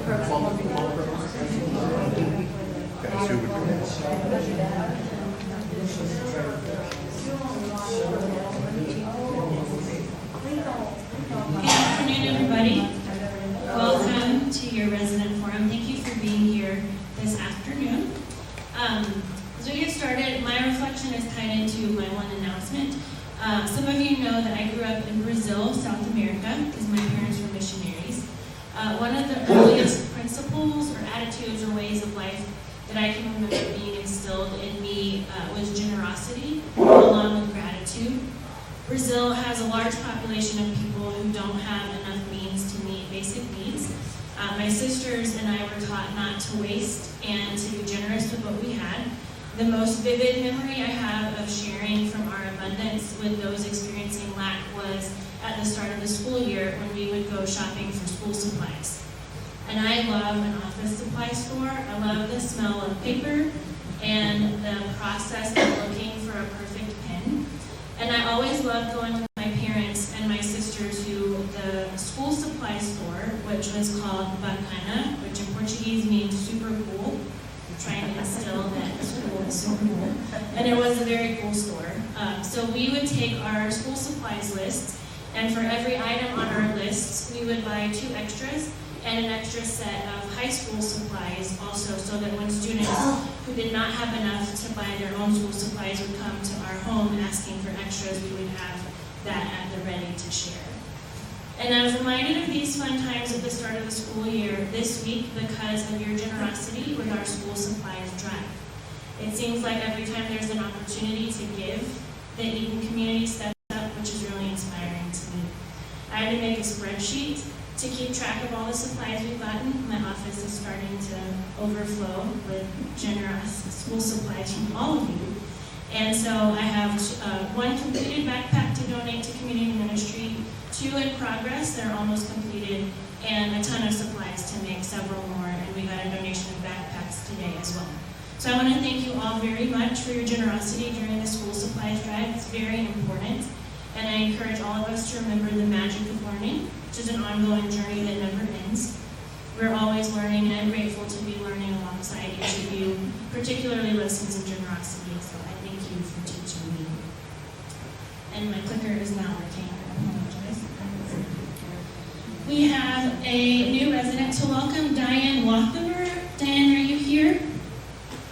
afternoon, everybody. Welcome to your resident forum. Thank you for being here this afternoon. As we get started, my reflection is tied into my one announcement. Some of you know that I grew up in Brazil, South America, because my parents were missionaries. One of the earliest principles or attitudes or ways of life that I can remember being instilled in me was generosity, along with gratitude. Brazil has a large population of people who don't have enough means to meet basic needs. My sisters and I were taught not to waste and to be generous with what we had. The most vivid memory I have of sharing from our abundance with those experiencing lack was at the start of the school year when we would go shopping for school supplies. And I love an office supply store. I love the smell of paper and the process of looking for a perfect pen. And I always loved going with my parents and my sisters to the school supply store, which was called Bacana, which in Portuguese means super cool. We're trying to instill that school is super cool. And it was a very cool store. So we would take our school supplies lists, and for every item on our lists, we would buy 2 extras and an extra set of high school supplies also, so that when students who did not have enough to buy their own school supplies would come to our home asking for extras, we would have that at the ready to share. And I was reminded of these fun times at the start of the school year this week because of your generosity with our school supplies drive. It seems like every time there's an opportunity to give, the Eaton community steps up, which is really inspiring to me. I had to make a spreadsheet to keep track of all the supplies we've gotten. My office is starting to overflow with generous school supplies from all of you. And so I have 1 completed backpack to donate to community ministry, 2 in progress that are almost completed, and a ton of supplies to make several more. And we got a donation of backpacks today as well. So I want to thank you all very much for your generosity during the school supplies drive. It's very important. And I encourage all of us to remember the magic of learning, which is an ongoing journey that never ends. We're always learning, and I'm grateful to be learning alongside each of you, particularly lessons of generosity. So I thank you for teaching me. And my clicker is not working. I apologize. We have a new resident to welcome, Diane Wathaber. Diane, are you here?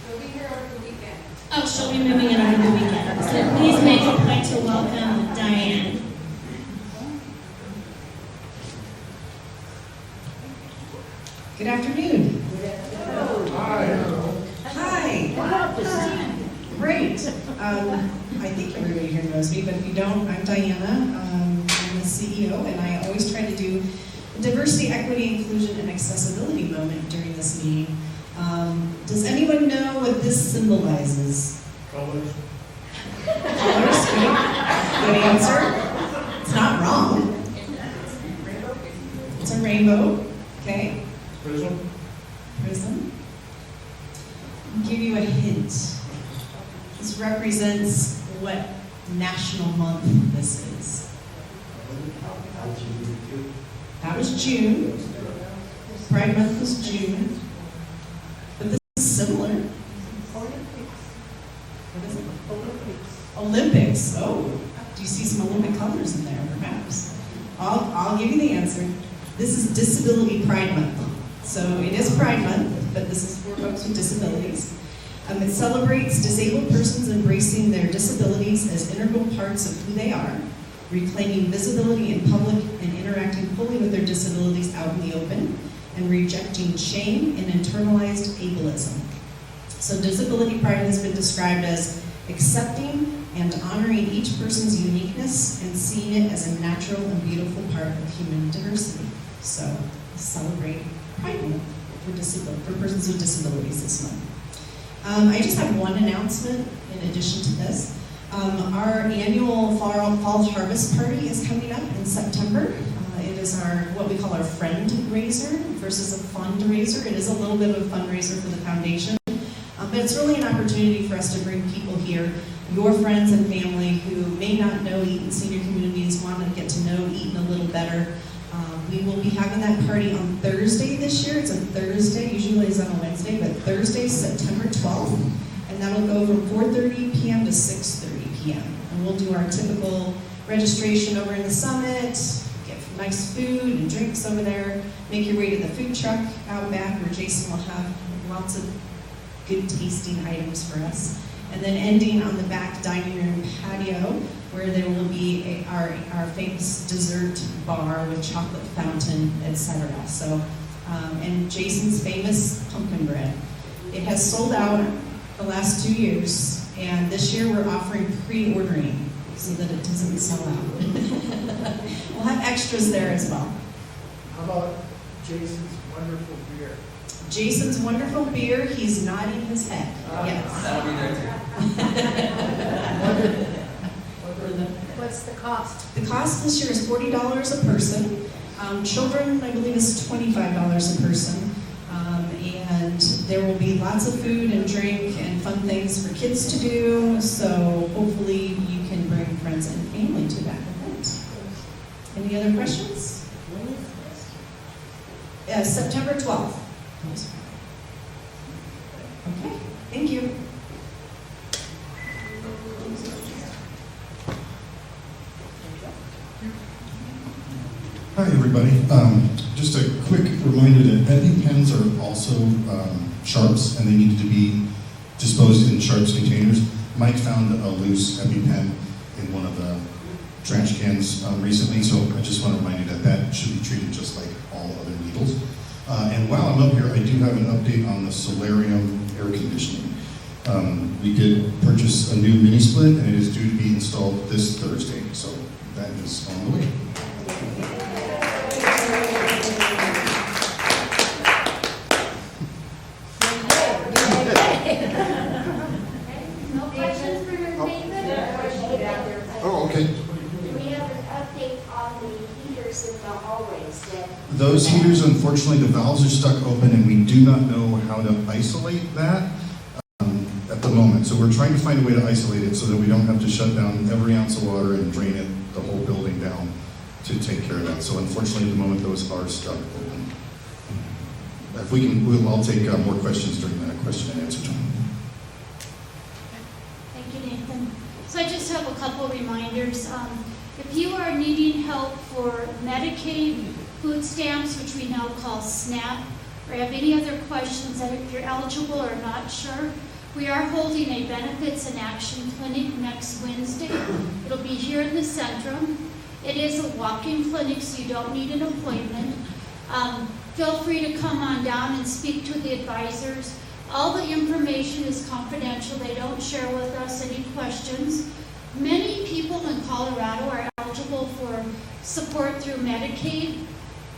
She'll be here over the weekend. Oh, she'll be moving in over the weekend. So please make a point to welcome Diane. Good afternoon. Hi. Hi. Great. I think everybody here knows me, but if you don't, I'm Diana. I'm the CEO, and I always try to do a diversity, equity, inclusion, and accessibility moment during this meeting. Does anyone know what this symbolizes? Colors. Colors? Good answer. It's not wrong. It's a rainbow. Okay. Prism. Prism. I'll give you a hint. This represents what national month this is. That was June. Pride Month was June. But this is similar. What is it? Olympics. Oh, do you see some Olympic colors in there, perhaps? I'll give you the answer. This is Disability Pride Month. So it is Pride Month, but this is for folks with disabilities. It celebrates disabled persons embracing their disabilities as integral parts of who they are, reclaiming visibility in public and interacting fully with their disabilities out in the open, and rejecting shame and internalized ableism. So disability pride has been described as accepting and honoring each person's uniqueness and seeing it as a natural and beautiful part of human diversity. So celebrate Pride Month for persons with disabilities this month. I just have one announcement in addition to this. Our annual fall harvest party is coming up in September. It is what we call our friend raiser versus a fundraiser. It is a little bit of a fundraiser for the foundation, but it's really an opportunity for us to bring people here, your friends and family who may not know Eaton Senior Communities, want to get to know Eaton a little better. We will be having that party on Thursday this this year. It's a Thursday, usually it's on a Wednesday, but Thursday, September 12th. And that'll go from 4:30 p.m. to 6:30 p.m. And we'll do our typical registration over in the summit, get nice food and drinks over there, make your way to the food truck out back where Jason will have lots of good tasting items for us. And then ending on the back dining room patio where there will be our famous dessert bar with chocolate fountain, etc. So, and Jason's famous pumpkin bread. It has sold out the last 2 years, and this year we're offering pre-ordering so that it doesn't sell out. We'll have extras there as well. How about Jason's wonderful beer? Jason's wonderful beer, he's nodding his head. Yes. That'll be there too. What's the cost? The cost this year is $40 a person. Children, I believe, is $25 a person. And there will be lots of food and drink and fun things for kids to do. So hopefully you can bring friends and family to that event. Any other questions? September 12th. Okay, thank you. Hi, everybody. Just a quick reminder that EpiPens are also sharps, and they needed to be disposed in sharps containers. Mike found a loose EpiPen in one of the trash cans recently, so I just want to remind you that that should be treated just like all other needles. And while I'm up here, I do have an update on the solarium air conditioning. We did purchase a new mini split, and it is due to be installed this Thursday, so that is on the way. No questions for Nathan? Oh, okay. Do we have an update on the heaters in the hallways that? Those heaters, unfortunately, the valves are stuck open, and we do not know how to isolate that at the moment. So we're trying to find a way to isolate it so that we don't have to shut down every ounce of water and drain it, the whole building down to take care of that. So unfortunately, at the moment, those are stuck open. If we can, I'll take more questions during the question and answer time. Thank you, Nathan. So I just have a couple reminders. If you are needing help for Medicaid, food stamps, which we now call SNAP, or have any other questions that if you're eligible or not sure, we are holding a Benefits in Action Clinic next Wednesday. It'll be here in the Centrum. It is a walk-in clinic, so you don't need an appointment. Feel free to come on down and speak to the advisors. All the information is confidential. They don't share with us any questions. Many people in Colorado are eligible for support through Medicaid.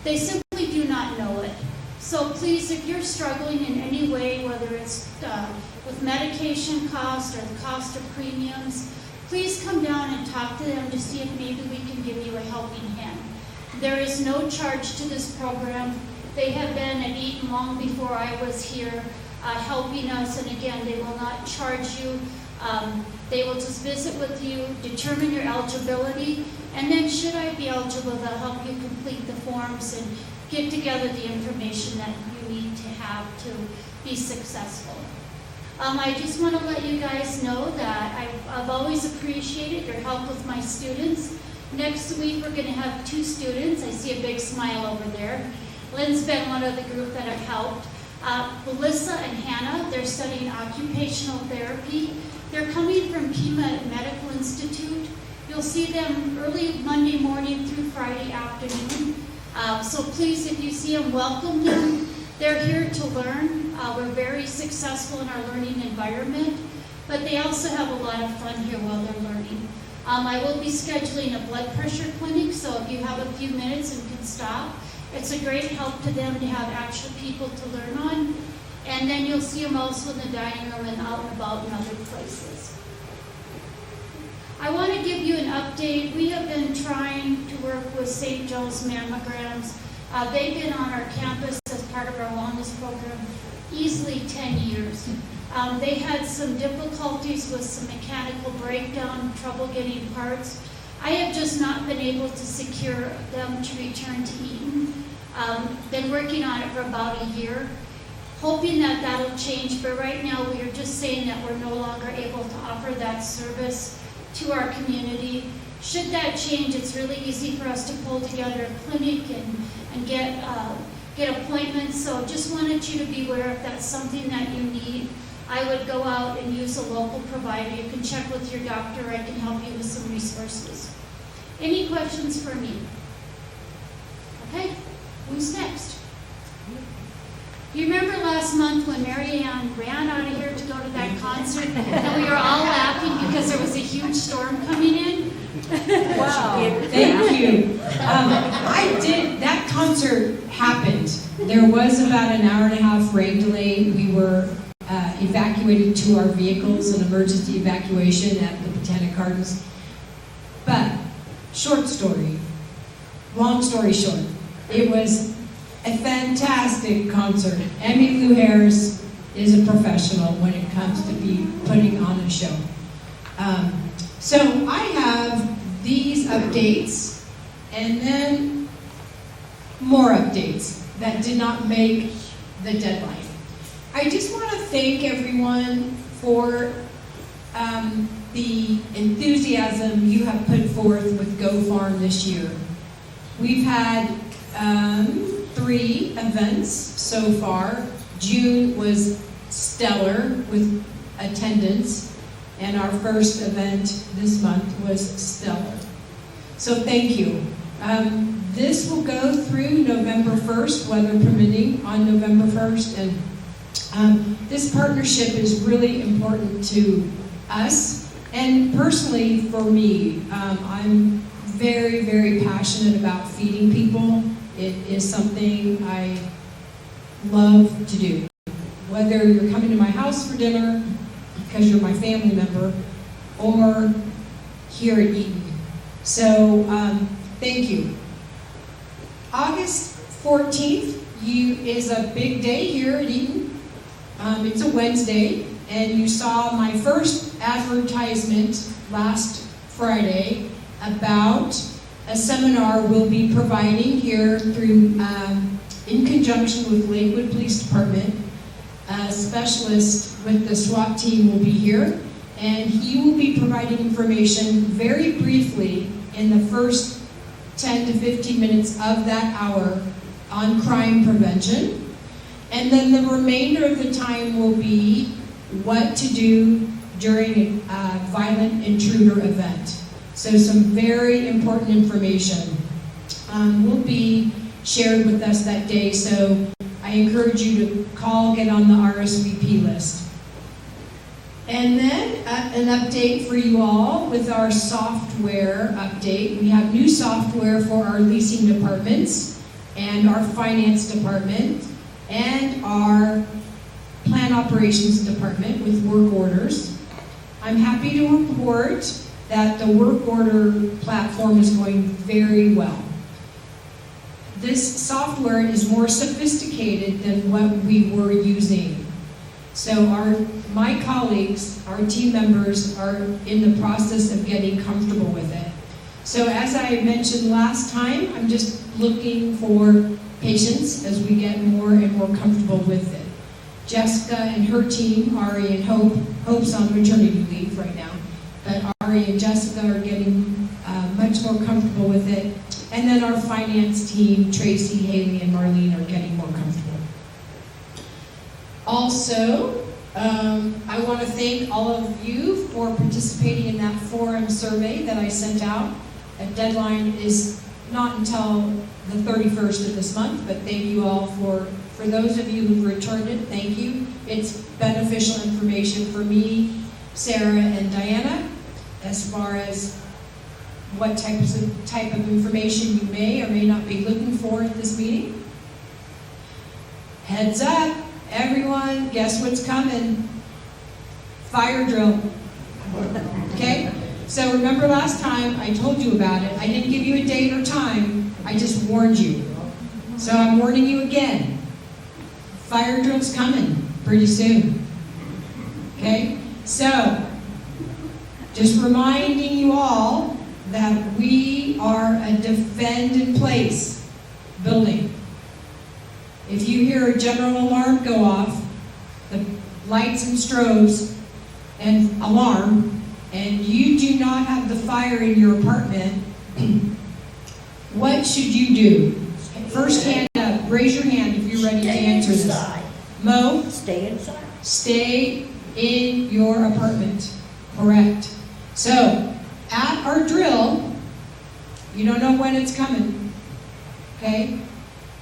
They simply do not know it. So please, if you're struggling in any way, whether it's with medication cost or the cost of premiums, please come down and talk to them to see if maybe we can give you a helping hand. There is no charge to this program. They have been at Eaton long before I was here helping us, and again, they will not charge you. They will just visit with you, determine your eligibility, and then should I be eligible, they'll help you complete the forms and get together the information that you need to have to be successful. I just want to let you guys know that I've always appreciated your help with my students. Next week, we're going to have 2 students. I see a big smile over there. Lynn's been one of the group that have helped. Melissa and Hannah, they're studying occupational therapy. They're coming from Pima Medical Institute. You'll see them early Monday morning through Friday afternoon. So please, if you see them, welcome them. They're here to learn. We're very successful in our learning environment, but they also have a lot of fun here while they're learning. I will be scheduling a blood pressure clinic, so if you have a few minutes and can stop, it's a great help to them to have actual people to learn on. And then you'll see them also in the dining room and out and about in other places. I want to give you an update. We have been trying to work with St. Joe's Mammograms. They've been on our campus as part of our wellness program easily 10 years. They had some difficulties with some mechanical breakdown, trouble getting parts. I have just not been able to secure them to return to Eaton. Been working on it for about a year, hoping that that'll change, but right now we are just saying that we're no longer able to offer that service to our community. Should that change, it's really easy for us to pull together a clinic and get appointments, so just wanted you to be aware if that's something that you need. I would go out and use a local provider. You can check with your doctor. I can help you with some resources. Any questions for me? Okay, who's next? You remember last month when Mary Ann ran out of here to go to that concert and we were all laughing because there was a huge storm coming in? Wow. Thank you. That concert happened. There was about an hour and a half rain delay. We were evacuated to our vehicles, an emergency evacuation at the Botanic Gardens. But, long story short, it was a fantastic concert. Emmy Lou Harris is a professional when it comes to be putting on a show. So I have these updates and then more updates that did not make the deadline. I just want to thank everyone for the enthusiasm you have put forth with Go Farm this year. We've had 3 events so far. June was stellar with attendance, and our first event this month was stellar. So thank you. This will go through November 1st, weather permitting, on November 1st, and this partnership is really important to us, and personally for me. I'm very, very passionate about feeding people. It is something I love to do. Whether you're coming to my house for dinner because you're my family member, or here at Eaton. So thank you. August 14th is a big day here at Eaton. It's a Wednesday, and you saw my first advertisement last Friday about a seminar we'll be providing here through, in conjunction with Lakewood Police Department. A specialist with the SWAT team will be here, and he will be providing information very briefly in the first 10 to 15 minutes of that hour on crime prevention. And then the remainder of the time will be what to do during a violent intruder event. So some very important information will be shared with us that day. So I encourage you to call, get on the RSVP list. And then an update for you all with our software update. We have new software for our leasing departments and our finance department and our plant operations department with work orders. I'm happy to report that the work order platform is going very well. This software is more sophisticated than what we were using. So my colleagues, our team members, are in the process of getting comfortable with it. So as I mentioned last time, I'm just looking for patience as we get more and more comfortable with it. Jessica and her team, Ari and Hope's on maternity leave right now, but Ari and Jessica are getting much more comfortable with it. And then our finance team, Tracy, Haley, and Marlene, are getting more comfortable. Also, I want to thank all of you for participating in that forum survey that I sent out. A deadline is not until the 31st of this month, but thank you all for those of you who've returned it, thank you. It's beneficial information for me, Sarah, and Diana, as far as what type of information you may or may not be looking for at this meeting. Heads up, everyone, guess what's coming? Fire drill. Okay? So remember last time I told you about it. I didn't give you a date or time, I just warned you. So I'm warning you again. Fire drill's coming pretty soon. Okay? So, just reminding you all that we are a defend in place building. hear a general alarm go off, the lights and strobes and alarm, and you do not have the fire in your apartment, what should you do? First hand up, raise your hand if you're ready to answer this. Mo? Stay inside. Stay in your apartment. Correct. So, at our drill, you don't know when it's coming, okay?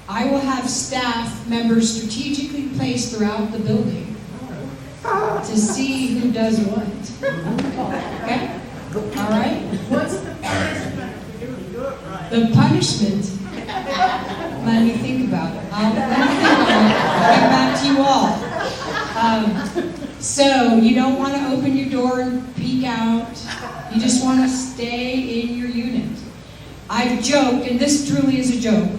I will have staff members strategically placed throughout the building to see who does what. Okay? All right? What's the punishment if you do it right? The punishment, let me think about it. Let me think about it. I'll get back to you all. So you don't want to open your door and peek out. You just want to stay in your unit. I've joked, and this truly is a joke.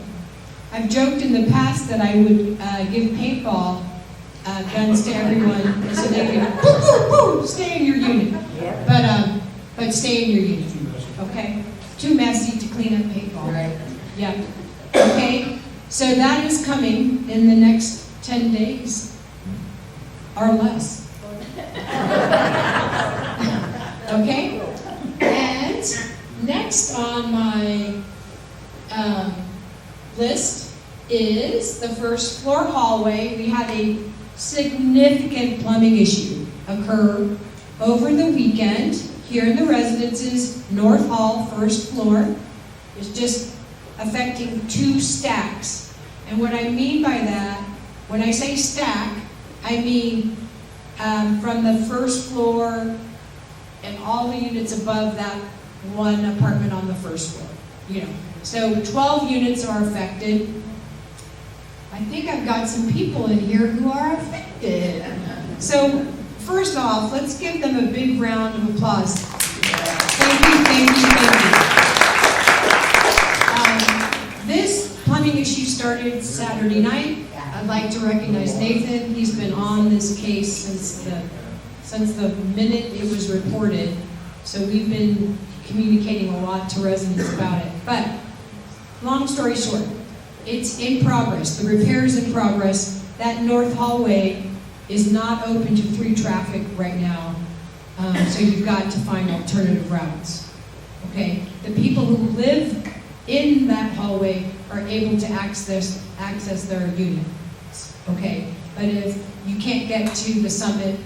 I've joked in the past that I would give paintball guns to everyone so they could stay in your unit. But stay in your unit, okay? Too messy to clean up paintball. Right. Yeah. Okay. So that is coming in the next 10 days or less. Okay. And next on my list is the first floor hallway. We had a significant plumbing issue occur over the weekend here in the residences, North Hall, first floor. It's just affecting 2 stacks. And what I mean by that, when I say stack, I mean from the first floor and all the units above that one apartment on the first floor. You know, so 12 units are affected. I think I've got some people in here who are affected. So first off, let's give them a big round of applause. Thank you, thank you, thank you. This plumbing issue started Saturday night. I'd like to recognize Nathan. He's been on this case since the minute it was reported. So we've been communicating a lot to residents about it. But long story short, it's in progress. The repair is in progress. That north hallway is not open to through traffic right now. So you've got to find alternative routes. Okay? The people who live in that hallway are able to access their units. Okay? But if you can't get to the summit,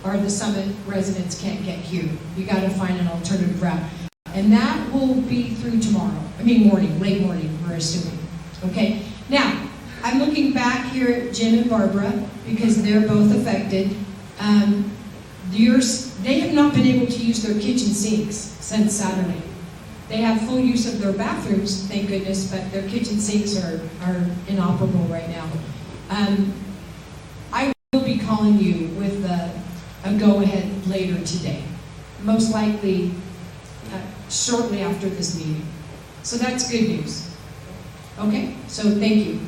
or the summit residents can't get here, you got to find an alternative route. And that will be through tomorrow. Morning, late morning, we're assuming. Okay? Now, I'm looking back here at Jim and Barbara because they're both affected. They have not been able to use their kitchen sinks since Saturday. They have full use of their bathrooms, thank goodness, but their kitchen sinks are inoperable right now. I will be calling you with a go-ahead later today, most likely shortly after this meeting. So that's good news. Okay, so thank you.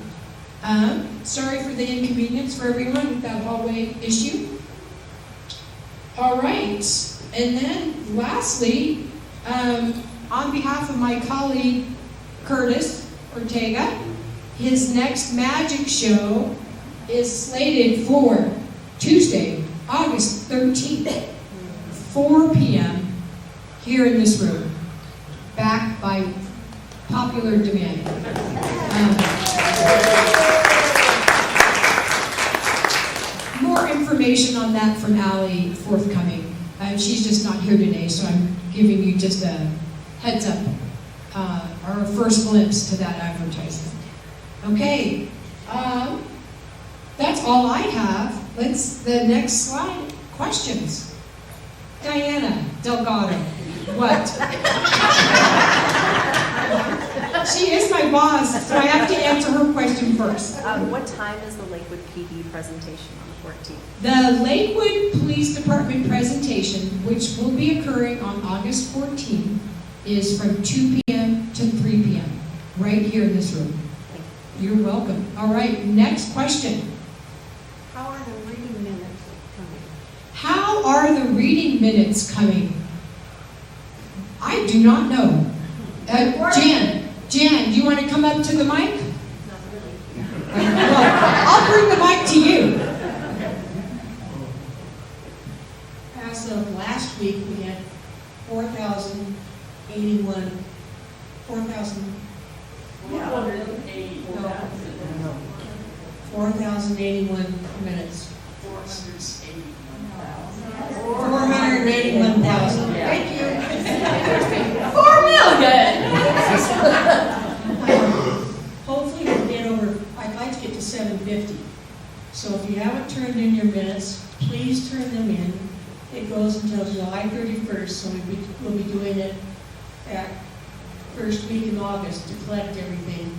Sorry for the inconvenience for everyone with that hallway issue. All right, and then lastly, on behalf of my colleague Curtis Ortega, his next magic show is slated for Tuesday, August 13th, 4 p.m. here in this room, back by popular demand. More information on that from Allie forthcoming. She's just not here today, so I'm giving you just a heads up, or a first glimpse to that advertisement. Okay, that's all I have. The next slide, questions. Diana Delgado, what? She is my boss, so I have to answer her question first. What time is the Lakewood PD presentation on the 14th? The Lakewood Police Department presentation, which will be occurring on August 14th, is from 2 p.m. to 3 p.m. right here in this room. You're welcome. All right, next question. How are the reading minutes coming? How are the reading minutes coming? I do not know. Jan, do you want to come up to the mic? Well, I'll bring the mic to you. As of last week, we had 4,081 minutes. 481,000. Thank you. 4 million! Hopefully we'll get over, I'd like to get to 750. So if you haven't turned in your minutes, please turn them in. It goes until July 31st, so we'll be doing it at first week in August to collect everything.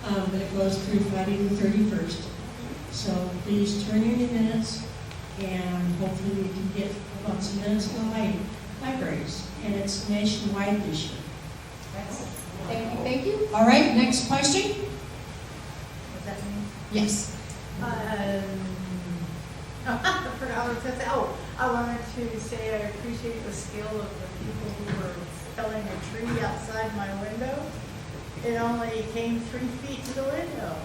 But it goes through Friday the 31st. So please turn in your minutes, and hopefully we can get lots of minutes in the libraries. And it's nationwide this year. Thank you. All right, next question? Yes. I forgot what to say. Oh, I wanted to say I appreciate the skill of the people who were felling a tree outside my window. It only came 3 feet to the window.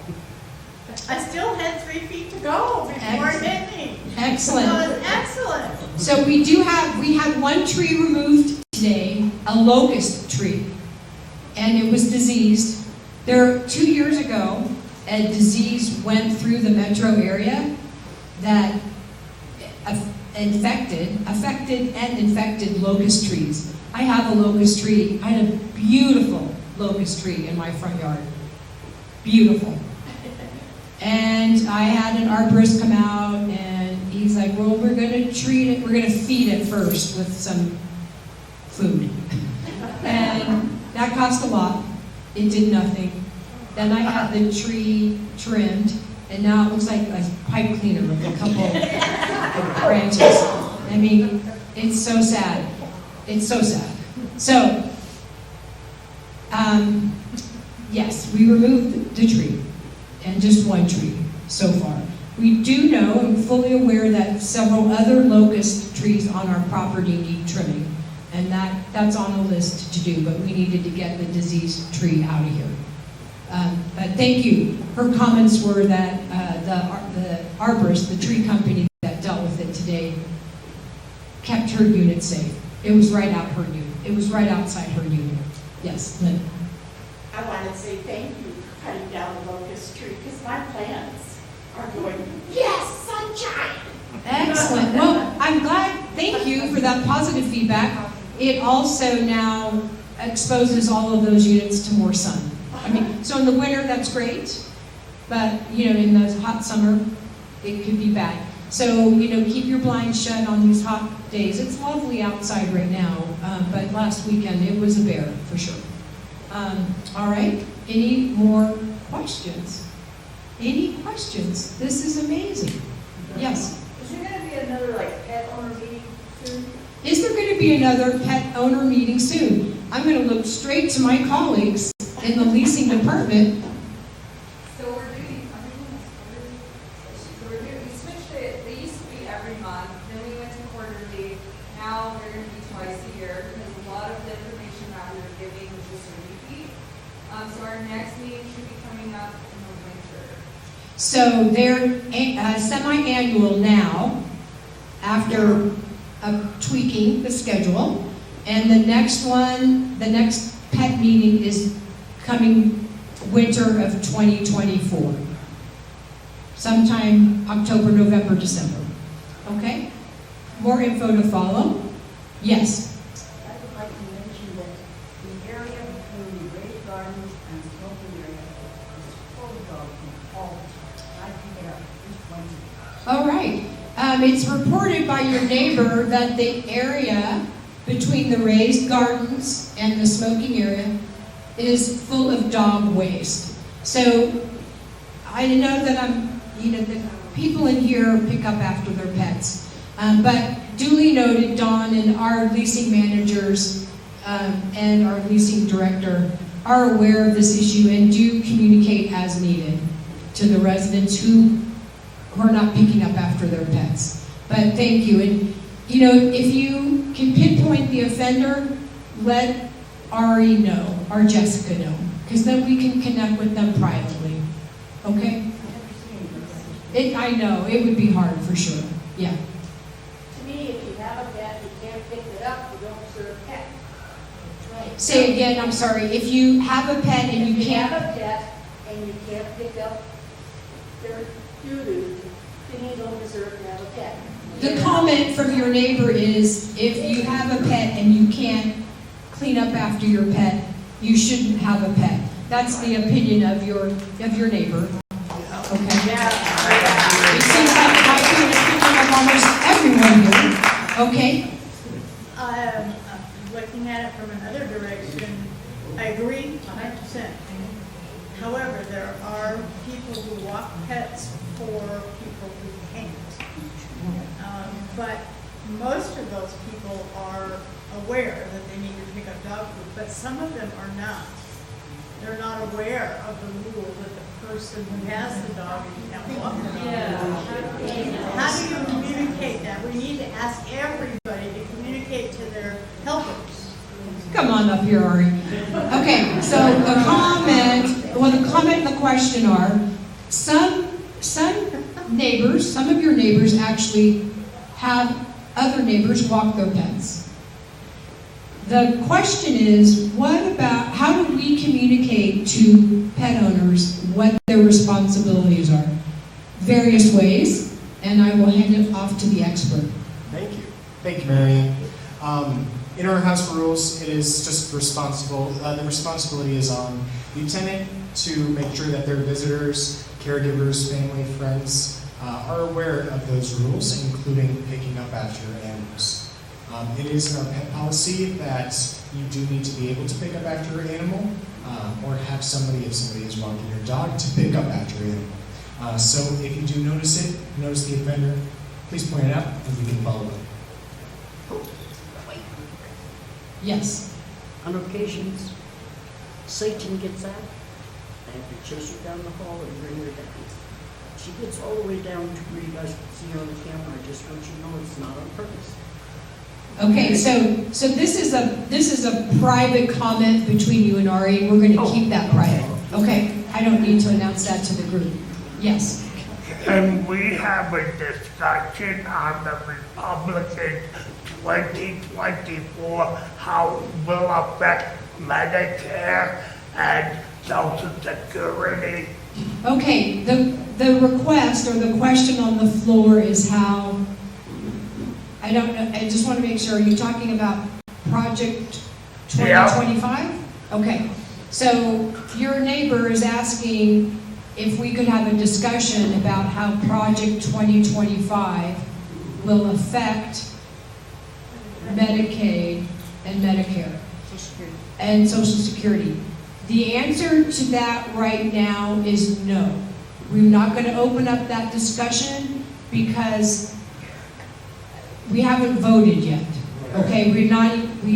I still had 3 feet to go before it hit me. Excellent. So it was excellent. So we had one tree removed today, a locust tree, and it was diseased. 2 years ago, a disease went through the metro area that affected and infected locust trees. I have a locust tree. I had a beautiful locust tree in my front yard. Beautiful. And I had an arborist come out, and he's like, well, we're going to treat it, we're going to feed it first with some food. And that cost a lot. It did nothing. Then I had the tree trimmed, and now it looks like a pipe cleaner with a couple of branches. I mean, it's so sad. It's so sad. So, yes, we removed the tree, and just one tree so far. We do know and fully aware that several other locust trees on our property need trimming, and that's on the list to do, but we needed to get the diseased tree out of here. But thank you. Her comments were that the arborist, the tree company that dealt with it today, kept her unit safe. It was right out her unit. It was right outside her unit. Yes, Lynn. I want to say thank you for cutting down the locust tree, because my plants are going, yes, sunshine. Excellent. Well, I'm glad. Thank you for that positive feedback. It also now exposes all of those units to more sun. I mean, so in the winter, that's great, but, in the hot summer, it could be bad. So, keep your blinds shut on these hot days. It's lovely outside right now, but last weekend, it was a bear, for sure. All right, any more questions? Any questions? This is amazing. Yes? Is there going to be another, pet owner meeting soon? Is there going to be another pet owner meeting soon? I'm going to look straight to my colleagues in the leasing department. So we switched it. They used to be every month, then we went to quarterly. Now they're going to be twice a year, because a lot of the information that we were giving was just a repeat. So our next meeting should be coming up in the winter. So they're semi-annual now, after tweaking the schedule. And the next pet meeting is coming winter of 2024. Sometime October, November, December. Okay? More info to follow? Yes? I would like to mention that the area between the raised gardens and the smoking area is full of dogs all the time. I pick it up just once a All right. It's reported by your neighbor that the area between the raised gardens and the smoking area is full of dog waste. So I know that the people in here pick up after their pets. But duly noted, Dawn and our leasing managers and our leasing director are aware of this issue and do communicate as needed to the residents who are not picking up after their pets. But thank you. And if you can pinpoint the offender, let Ari know, or Jessica know, because then we can connect with them privately. Okay? I know, it would be hard for sure, yeah. To me, if you have a pet, you can't pick it up, you don't serve pet. Say again, I'm sorry, if you have a pet and If you you have can't, a pet and you can't pick up their doo-doo, then you don't deserve to have a pet. the comment from your neighbor is, if you have a pet and you can't clean up after your pet, you shouldn't have a pet. That's the opinion of your neighbor. Okay? It seems like it might be the opinion of almost everyone here. Okay? Looking at it from another direction, I agree 100%. However, there are people who walk pets for people who can't. But most of those people are aware that they need to pick up dog food, but some of them are not. They're not aware of the rule that the person who has the dog can't walk the dog. How do you communicate that? We need to ask everybody to communicate to their helpers. Come on up here, Ari. Okay, so the comment and the question are, some neighbors, some of your neighbors actually have other neighbors walk their pets. The question is, how do we communicate to pet owners what their responsibilities are? Various ways, and I will hand it off to the expert. Thank you. Thank you, Marianne. In our house rules, it is just responsible. The responsibility is on the tenant to make sure that their visitors, caregivers, family, friends are aware of those rules, including picking up after animals. It is in our pet policy that you do need to be able to pick up after your animal, or have somebody, if somebody is walking your dog, to pick up after your animal. So if you do notice the offender, please point it out and we can follow up. Yes. On occasions, Satan gets out. I have to chase her down the hall and bring her down. She gets all the way down to where you guys can see her on the camera. I just want you to know it's not on purpose. Okay, so this is a private comment between you and Ari. We're going to keep that private. Okay, I don't need to announce that to the group. Yes. Can we have a discussion on the Republican 2024, how it will affect Medicare and Social Security? Okay, the request or the question on the floor is how, I don't know, I just want to make sure, you're talking about Project 2025? Yeah. Okay, so your neighbor is asking if we could have a discussion about how Project 2025 will affect Medicaid and Medicare and Social Security. The answer to that right now is no. We're not going to open up that discussion because we haven't voted yet. Okay, we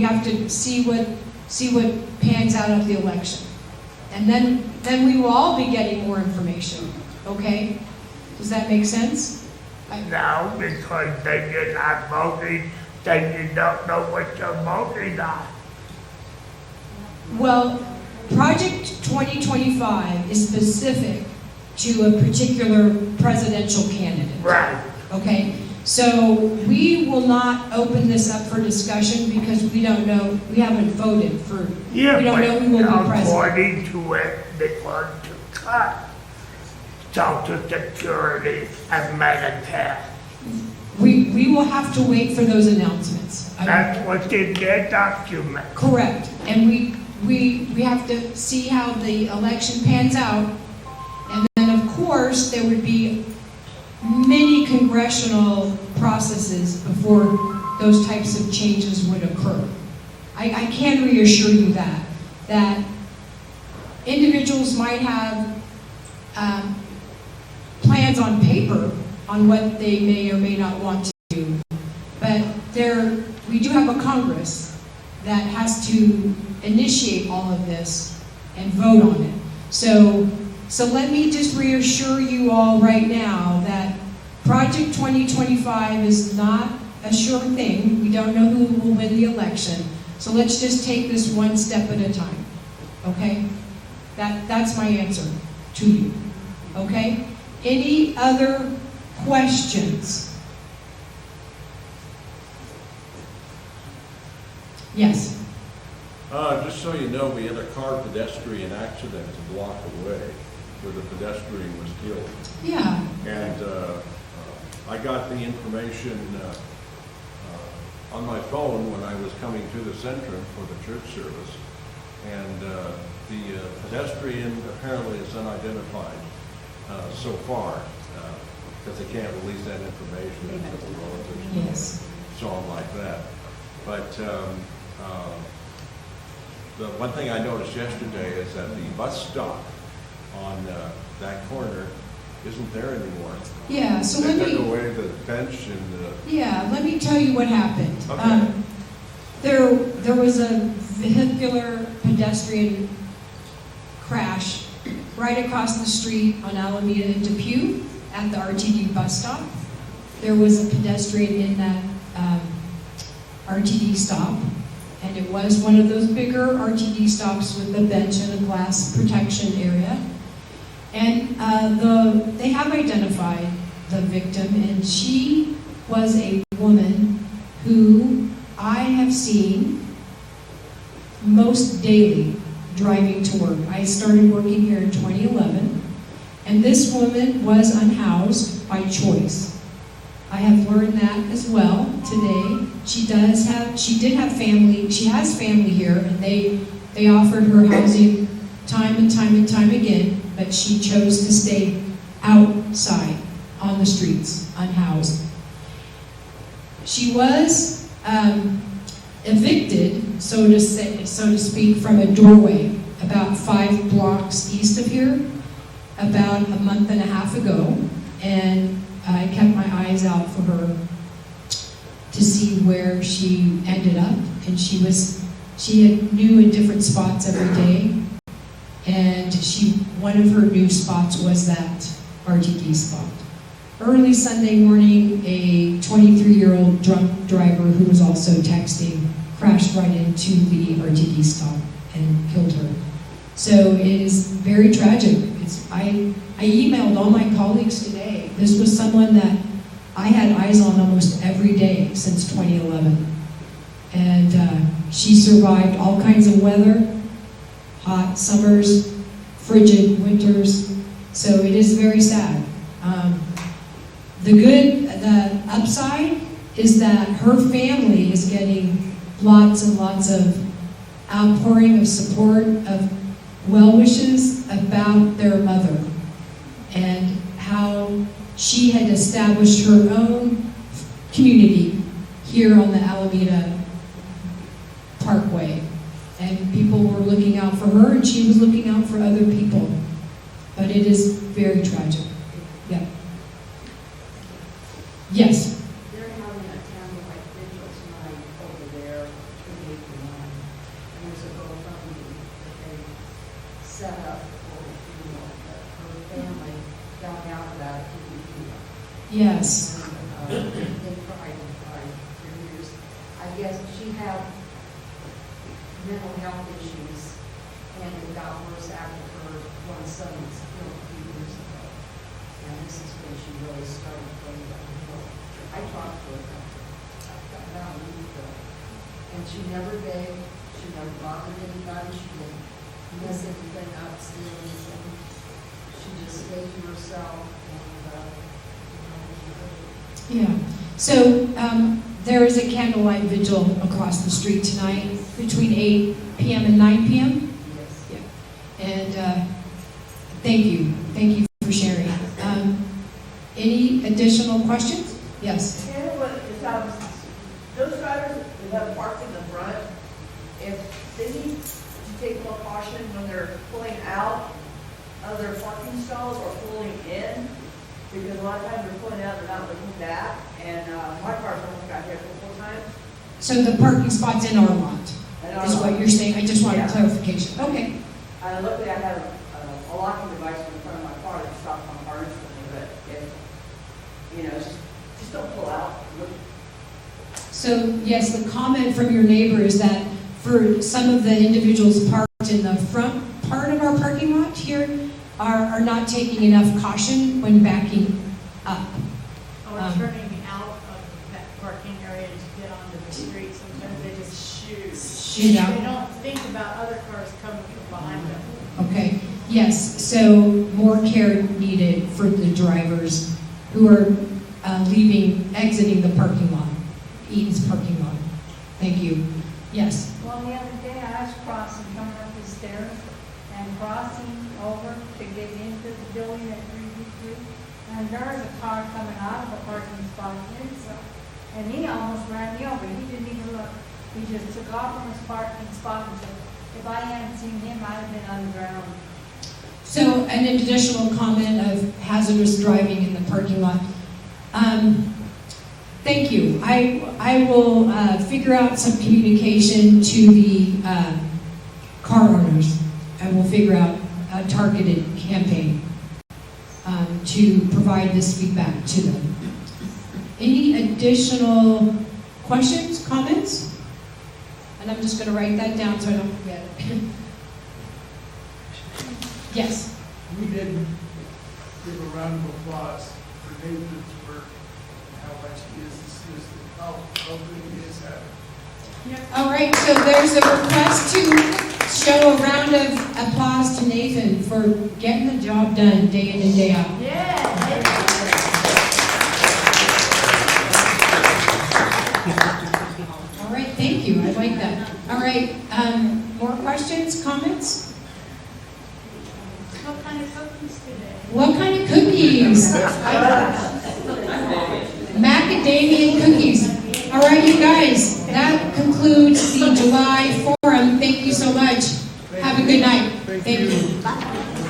have to see what pans out of the election. And then we will all be getting more information. Okay? Does that make sense? No, because then you're not voting, then you don't know what you're voting on. Well, Project 2025 is specific to a particular presidential candidate. Right. Okay? So we will not open this up for discussion because we don't know, we haven't voted for, we don't know who will be president. According to it, they want to cut Social Security and Medicare. We will have to wait for those announcements. That's what's in their document. Correct. And we have to see how the election pans out. And then, of course, there would be many congressional processes before those types of changes would occur. I can reassure you that individuals might have plans on paper on what they may or may not want to do, but we do have a Congress that has to initiate all of this and vote on it. So let me just reassure you all right now that Project 2025 is not a sure thing. We don't know who will win the election. So let's just take this one step at a time, okay? That's my answer to you, okay? Any other questions? Yes. Just so you know, we had a car pedestrian accident a block away where the pedestrian was killed. Yeah. And I got the information on my phone when I was coming to the Centrum for the church service. And the pedestrian apparently is unidentified so far because they can't release that information until the relatives saw him like that. But the one thing I noticed yesterday is that the bus stop on that corner isn't there anymore. Yeah, so they let took me... away the bench and Yeah, let me tell you what happened. Okay. There was a vehicular pedestrian crash right across the street on Alameda and Depew at the RTD bus stop. There was a pedestrian in that RTD stop, and it was one of those bigger RTD stops with a bench and a glass protection area. And they have identified the victim, and she was a woman who I have seen most daily driving to work. I started working here in 2011, and this woman was unhoused by choice. I have learned that as well today. She did have family, she has family here, and they offered her housing time and time and time again, but she chose to stay outside on the streets, unhoused. She was evicted, so to speak, from a doorway about 5 blocks east of here about a month and a half ago, and I kept my eyes out for her to see where she ended up, and she had new and different spots every day, and one of her new spots was that RTD spot. Early Sunday morning, a 23-year-old drunk driver who was also texting crashed right into the RTD stop and killed her. So it is very tragic. I emailed all my colleagues today. This was someone that I had eyes on almost every day since 2011. And she survived all kinds of weather, hot summers, frigid winters. So it is very sad. The upside is that her family is getting lots and lots of outpouring of support, of well wishes about their mother, and how she had established her own community here on the Alameda Parkway. And people were looking out for her, and she was looking out for other people. But it is very tragic. Yeah. Yes? They're having a candlelight vigil tonight over there between 8 and 9. And there's a GoFundMe that they set up for the funeral that her family found out about it through the funeral. Yes. And they cried and cried for years. I guess she had mental health issues, and it got worse after her one son was killed a few years ago. And this is when she really started going downhill. I talked to her about a week ago, and she never begged, she never bothered anybody, she didn't mess anything up, steal anything. She just stayed to herself, and Yeah. So there is a candlelight vigil across the street tonight between 8 p.m. and 9 p.m. Yes. Yeah. And thank you. Thank you for sharing. Any additional questions? Yes. Those drivers that have parked in the front, if they need to take more caution when they're pulling out of their parking stalls or pulling in, because a lot of times they're pulling out, they're not looking back, and my car's almost got hit multiple times. So the parking spot's in our lot, is what you're saying? I just wanted clarification. Okay. Luckily, I have a locking device in front of my car that stops my car instantly, but if, just don't pull out. So yes, the comment from your neighbor is that for some of the individuals parked in the front part of our parking lot here, are not taking enough caution when backing up. Or turning out of that parking area to get onto the street. Sometimes they just shoot. Yeah. They don't think about other cars coming from behind them. Okay, yes, so more care needed for the drivers who are exiting the parking lot, Eaton's parking lot. Thank you. Yes. Well, the other day I was crossing, coming up the stairs and crossing over to get into the building at 3D3. And there was a car coming out of a parking spot and he almost ran me over. He didn't even look. He just took off from his parking spot and said, if I hadn't seen him, I'd have been on the ground. So an additional comment of hazardous driving in the parking lot. Thank you. I will figure out some communication to the car owners. I will figure out a targeted campaign to provide this feedback to them. Any additional questions, comments? And I'm just going to write that down so I don't forget it. Yes. We didn't give a round of applause for Nathan's work and how much he is assisted, how good he is at it. All right, so there's a request to show a round of applause to Nathan for getting the job done day in and day out. All right, thank you. I like that. All right, more questions, comments? What kind of cookies today? What kind of cookies? Macadamia cookies. All right, you guys, that concludes the July forum. Thank you so much. Have a good night. Thank you.